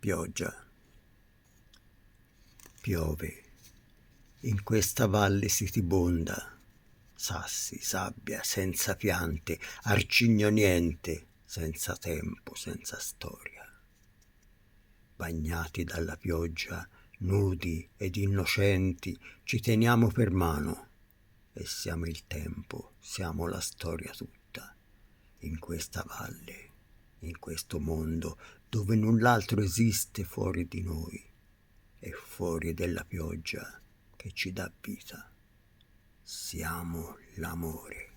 pioggia. Piove, in questa valle sitibonda, sassi, sabbia, senza piante, arcigno niente, senza tempo, senza storia. Bagnati dalla pioggia, nudi ed innocenti, ci teniamo per mano e siamo il tempo, siamo la storia tutta, in questa valle, in questo mondo dove null'altro esiste fuori di noi e fuori della pioggia che ci dà vita. Siamo l'amore.